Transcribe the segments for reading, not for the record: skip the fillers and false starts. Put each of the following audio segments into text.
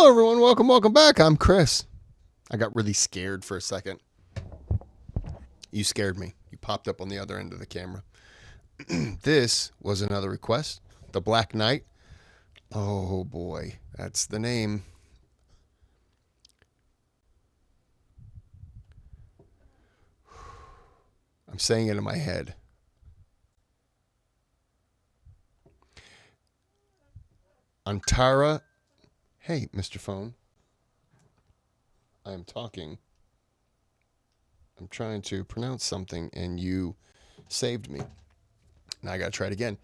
Hello, everyone. Welcome back. I'm Kris. I got really scared for a second. You scared me. You popped up on the other end of the camera. This was another request. The Black Knight. Oh, boy. That's the name. I'm saying it in my head. Antarah. Hey, Mr. Phone. I am talking. I'm trying to pronounce something, and you saved me. Now I got to try it again.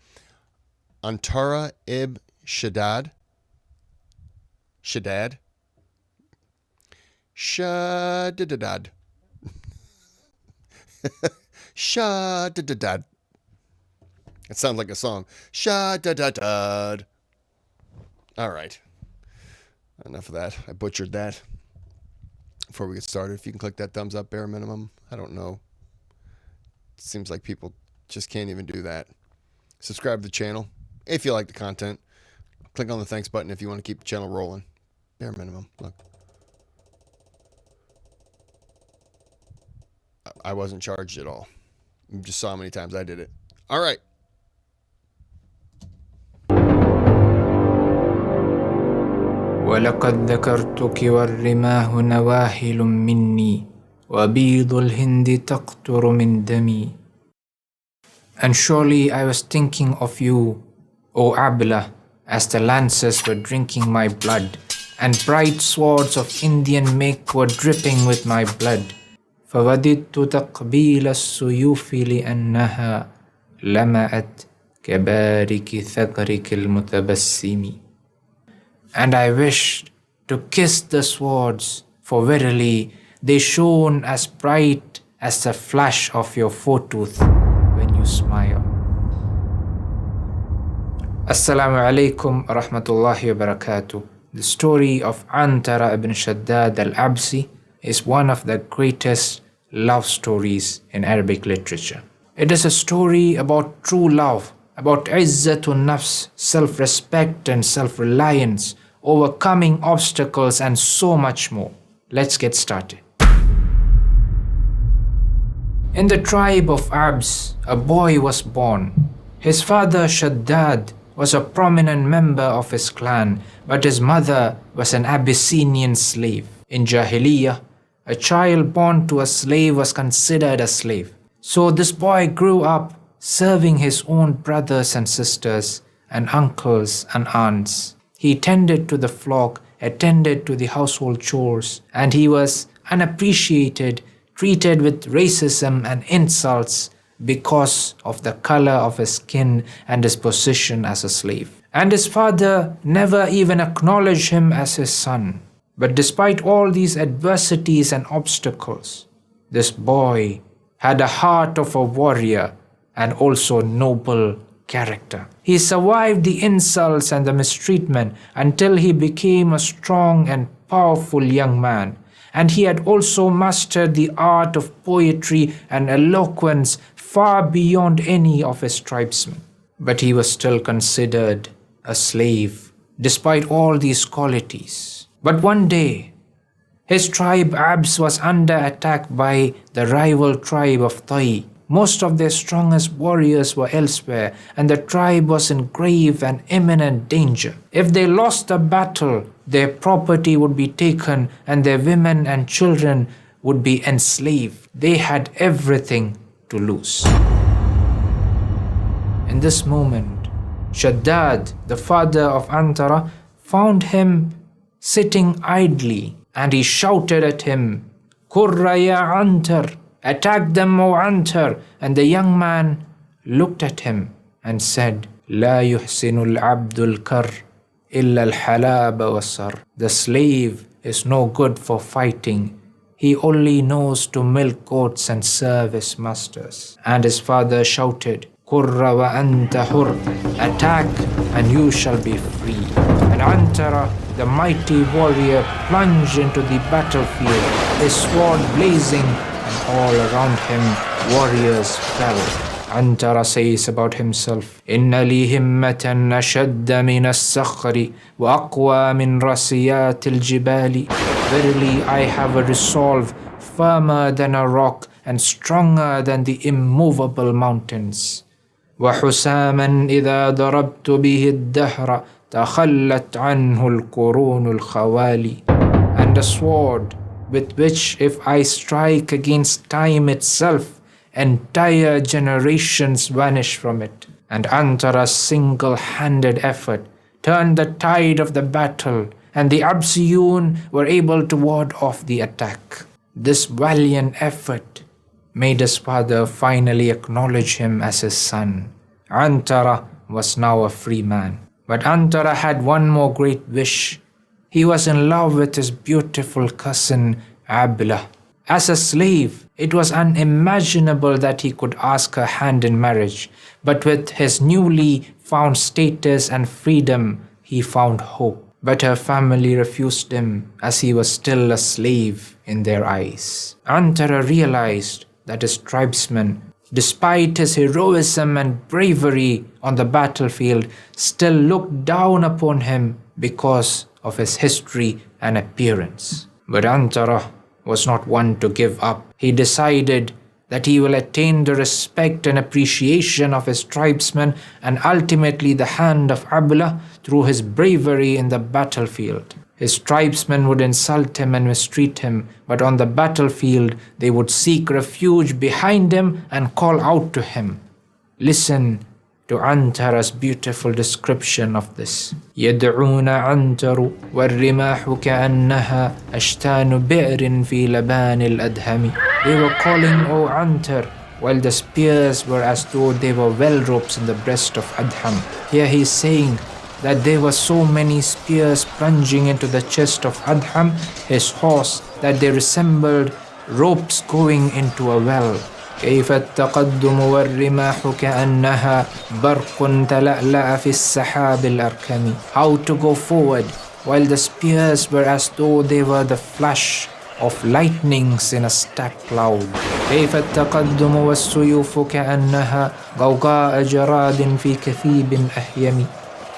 Antarah ibn Shaddad. Shaddad. Shaddad. Shaddad. It sounds like a song. Shaddad. All right. Enough of that. I butchered that. Before we get started, if you can click that thumbs up, bare minimum. I don't know. It seems like people just can't even do that. Subscribe to the channel if you like the content. Click on the thanks button if you want to keep the channel rolling. Bare minimum. Look. I wasn't charged at all. You just saw how many times I did it. All right. ولقد ذكرتك والرماه نواهل مني وبيض الهند تقطر من دمي. And surely I was thinking of you, O Abla, as the lances were drinking my blood, and bright swords of Indian make were dripping with my blood. فوددت تقبيل السيوف لأنها لمعت كبارك ثغرك المتبسم. And I wished to kiss the swords, for verily they shone as bright as the flash of your foretooth when you smile. Assalamu alaikum wa rahmatullahi wa barakatuh. The story of Antarah ibn Shaddad al-Absi is one of the greatest love stories in Arabic literature. It is a story about true love, about izzatun nafs, self-respect and self-reliance, overcoming obstacles, and so much more. Let's get started. In the tribe of Abs, a boy was born. His father Shaddad was a prominent member of his clan, but his mother was an Abyssinian slave. In Jahiliyyah, a child born to a slave was considered a slave. So this boy grew up serving his own brothers and sisters and uncles and aunts. He tended to the flock, attended to the household chores, and he was unappreciated, treated with racism and insults because of the color of his skin and his position as a slave. And his father never even acknowledged him as his son. But despite all these adversities and obstacles, this boy had a heart of a warrior and also noble character. He survived the insults and the mistreatment until he became a strong and powerful young man. And he had also mastered the art of poetry and eloquence far beyond any of his tribesmen. But he was still considered a slave, despite all these qualities. But one day, his tribe Abs was under attack by the rival tribe of Tai. Most of their strongest warriors were elsewhere, and the tribe was in grave and imminent danger. If they lost the battle, their property would be taken and their women and children would be enslaved. They had everything to lose. In this moment, Shaddad, the father of Antarah, found him sitting idly, and he shouted at him, "Kurra ya Antar! Attack them, O Antar!" And the young man looked at him and said, "La yuhsinu al-abdu al-kar illa al-halab wa-sar." The slave is no good for fighting. He only knows to milk goats and serve his masters. And his father shouted, "Kurra wa anta hur! Attack and you shall be free." And Antarah, the mighty warrior, plunged into the battlefield, his sword blazing, and all around him warriors fell. Antarah says about himself, إِنَّ لِي هِمَّةً أَشَدَّ مِنَ الصَّخْرِ وَأَقْوَى مِنْ رَاسِيَاتِ الْجِبَالِ. Verily, I have a resolve firmer than a rock and stronger than the immovable mountains. وحساما إذا ضربت به الدهر تخلت عنه القرون الخوالي. And a sword with which if I strike against time itself, entire generations vanish from it. And Antarah's single-handed effort turned the tide of the battle, and the Absiyun were able to ward off the attack. This valiant effort made his father finally acknowledge him as his son. Antarah was now a free man. But Antarah had one more great wish. He was in love with his beautiful cousin Ablah. As a slave, it was unimaginable that he could ask her hand in marriage. But with his newly found status and freedom, he found hope. But her family refused him as he was still a slave in their eyes. Antarah realized that his tribesmen, despite his heroism and bravery on the battlefield, still looked down upon him because of his history and appearance. But Antarah was not one to give up. He decided that he will attain the respect and appreciation of his tribesmen and ultimately the hand of Ablah through his bravery in the battlefield. His tribesmen would insult him and mistreat him, but on the battlefield they would seek refuge behind him and call out to him. Listen to Antarah's beautiful description of this. يدعون عنتر والرماح كأنها أشتان بئر في لبان الأدهم. They were calling, O Antar, while the spears were as though they were well ropes in the breast of Adham. Here he is saying that there were so many spears plunging into the chest of Adham, his horse, that they resembled ropes going into a well. كيف التقدم والرماح كأنها برق تلألأ في السحاب الأركم. How to go forward while the spears were as though they were the flash of lightnings in a stack cloud. كيف التقدم والسيوف كأنها غوغاء جراد في كثيب أحيم.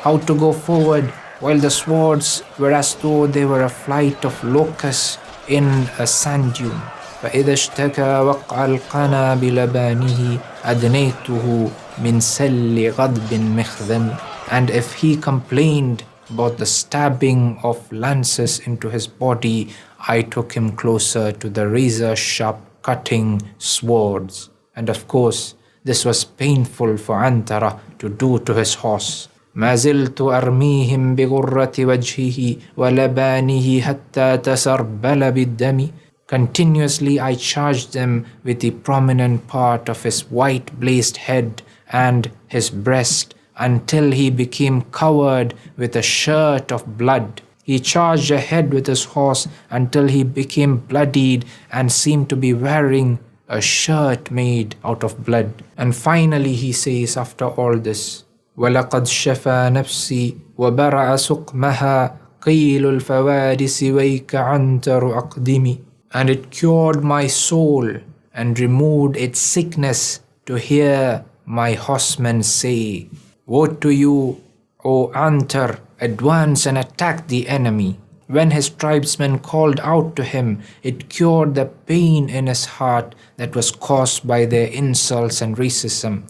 How to go forward while the swords were as though they were a flight of locusts in a sand dune. فإذا اشتكى وقع القنا بلبانه أدنيته من سل غضب مخذم. And if he complained about the stabbing of lances into his body, I took him closer to the razor-sharp cutting swords. And of course, this was painful for Antarah to do to his horse. ما زلت أرميهم بغرة وجهه ولبانه حتى تسربل بالدم. Continuously I charged them with the prominent part of his white blazed head and his breast until he became covered with a shirt of blood. He charged ahead with his horse until he became bloodied and seemed to be wearing a shirt made out of blood. And finally he says after all this, وَلَقَدْ شَفَى نَفْسِي وَبَرَعَ سُقْمَهَا قِيلُ الْفَوَارِسِ وَيْكَ عَنْتَرُ أَقْدِمِ. And it cured my soul and removed its sickness to hear my horsemen say, Woe to you, O Antar, advance and attack the enemy. When his tribesmen called out to him, it cured the pain in his heart that was caused by their insults and racism.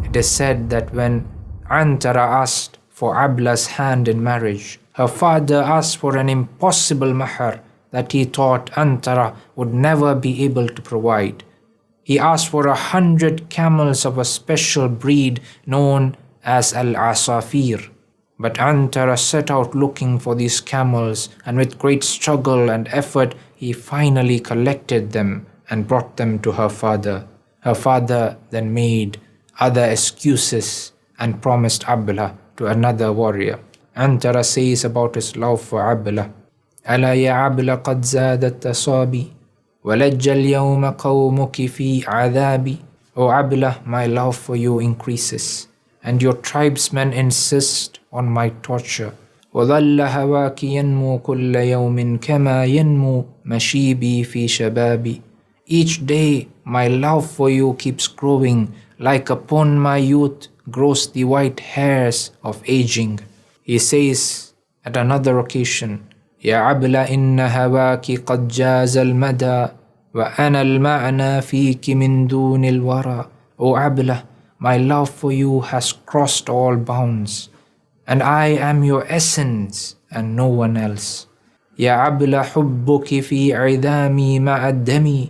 It is said that when Antarah asked for Ablah's hand in marriage, her father asked for an impossible mahar that he thought Antarah would never be able to provide. He asked for 100 camels of a special breed known as Al-Asafir. But Antarah set out looking for these camels, and with great struggle and effort he finally collected them and brought them to her father. Her father then made other excuses and promised Ablah to another warrior. Antarah says about his love for Ablah, ألا يا عبلة قد زادت تصابي ولج اليوم قومك في عذابي. O Ablah, my love for you increases, and your tribesmen insist on my torture. وظل هواك ينمو كل يوم كما ينمو مشيبي في شبابي. Each day my love for you keeps growing, like upon my youth grows the white hairs of aging. He says at another occasion, يا عبلة إن هواك قد جاز المدى وأنا المعنى فيك من دون الورى. O Abla, my love for you has crossed all bounds, and I am your essence and no one else. يا عبلة حبك في عظامي مع الدم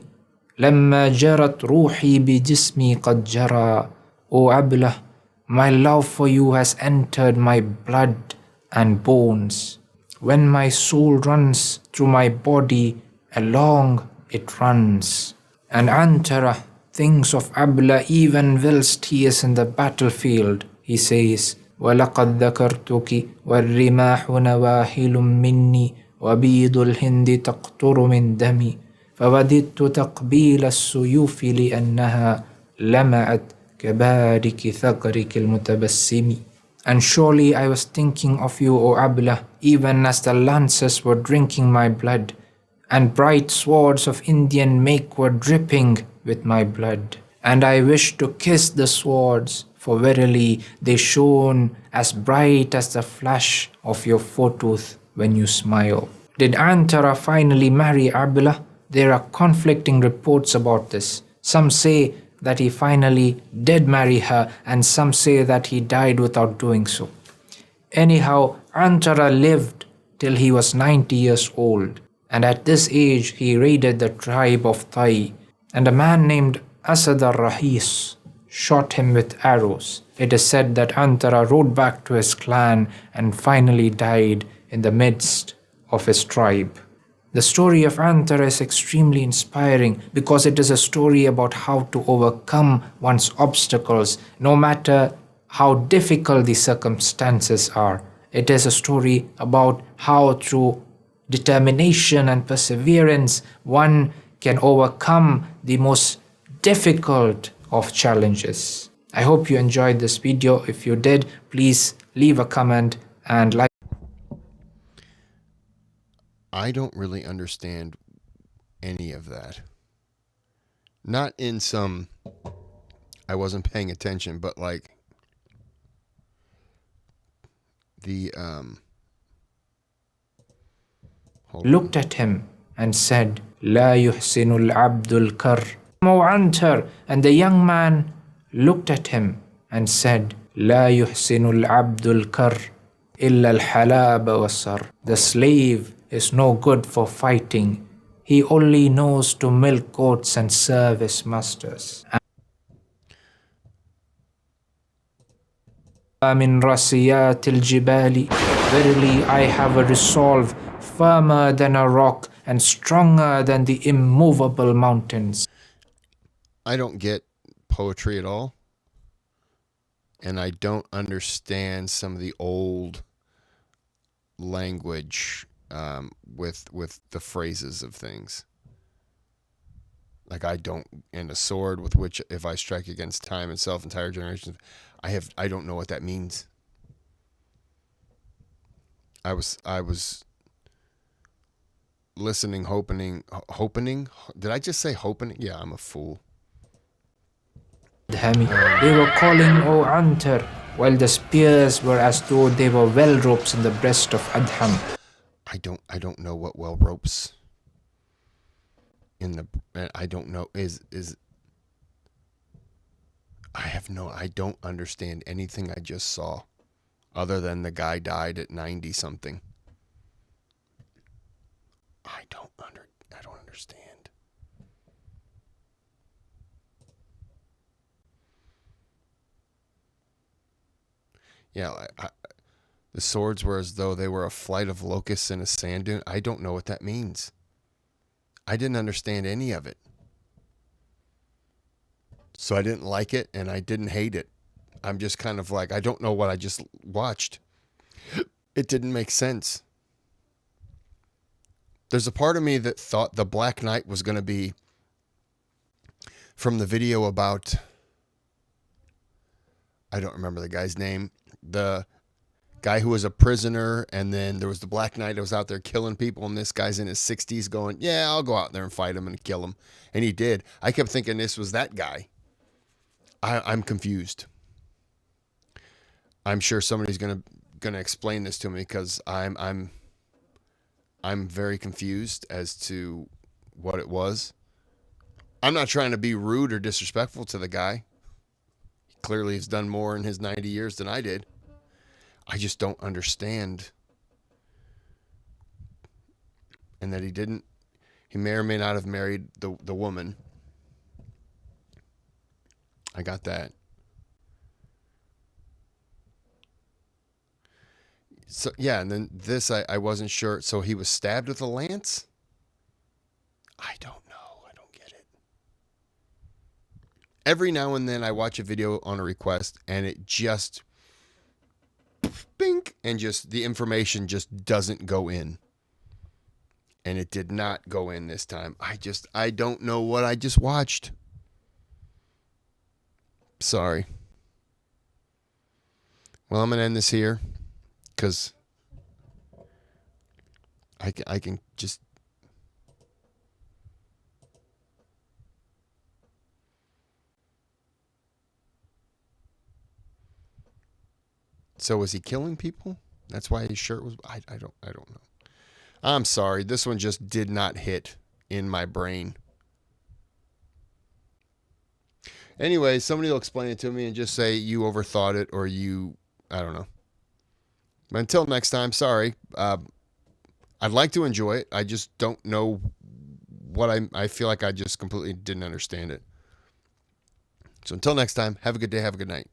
لما جرت روحي بجسمي قد جرى. O Abla, my love for you has entered my blood and bones. When my soul runs through my body, along it runs. And Antarah thinks of Abla even whilst he is in the battlefield. He says, وَلَقَدْ ذَكَرْتُكِ وَالرِّمَاحُ نَوَاحِلٌ مِّنِّي وبيض الهند تقطر من دمي فوددت تقبيل السيوف لأنها لمعت كبارك ثغرك المتبسم. And surely I was thinking of you, O Abla, even as the lances were drinking my blood, and bright swords of Indian make were dripping with my blood. And I wished to kiss the swords, for verily they shone as bright as the flash of your foretooth when you smile. Did Antarah finally marry Abla? There are conflicting reports about this. Some say that he finally did marry her, and some say that he died without doing so. Anyhow, Antarah lived till he was 90 years old, and at this age he raided the tribe of Tai, and a man named Asad al-Rahis shot him with arrows. It is said that Antarah rode back to his clan and finally died in the midst of his tribe. The story of Antarah is extremely inspiring because it is a story about how to overcome one's obstacles, no matter how difficult the circumstances are. It is a story about how through determination and perseverance one can overcome the most difficult of challenges. I hope you enjoyed this video. If you did, please leave a comment and like. I don't really understand any of that. Not in some I wasn't paying attention, but like the looked at him and said, لا يحسن العبد الكر. Antar, and the young man looked at him and said, لا يحسن العبد الكر إلا الحلاب والسر. The slave is no good for fighting. He only knows to milk goats and serve his masters. من راسيات الجبال. Verily I have a resolve firmer than a rock and stronger than the immovable mountains. I don't get poetry at all, and I don't understand some of the old language with the phrases of things. Like I don't, and a sword with which if I strike against time and self entire generations, I don't know what that means. I was listening, hoping. Did I just say hoping? Yeah, I'm a fool. They were calling, O Antar, while the spears were as though they were well ropes in the breast of Adham. I don't know what well ropes in the I don't know is I don't understand anything I just saw other than the guy died at 90 something. I don't understand. Yeah, the swords were as though they were a flight of locusts in a sand dune. I don't know what that means. I didn't understand any of it. So I didn't like it and I didn't hate it. I'm just kind of like, I don't know what I just watched. It didn't make sense. There's a part of me that thought the Black Knight was going to be from the video about, I don't remember the guy's name, the guy who was a prisoner, and then there was the Black Knight that was out there killing people, and this guy's in his 60s going, yeah, I'll go out there and fight him and kill him. And he did. I kept thinking this was that guy. I'm confused. I'm sure somebody's gonna explain this to me, because I'm very confused as to what it was. I'm not trying to be rude or disrespectful to the guy. He clearly has done more in his 90 years than I did. I just don't understand. And that he may or may not have married the woman. I got that. So yeah, and then this I wasn't sure. So he was stabbed with a lance? I don't know. I don't get it. Every now and then I watch a video on a request and it just bink, and just the information just doesn't go in. And it did not go in this time. I don't know what I just watched. Sorry. Well, I'm going to end this here, because I can just... So was he killing people? That's why his shirt was... I don't know. I'm sorry. This one just did not hit in my brain. Anyway, somebody will explain it to me and just say you overthought it, or I don't know. But until next time, sorry. I'd like to enjoy it. I just don't know what I feel like I just completely didn't understand it. So until next time, have a good day, have a good night.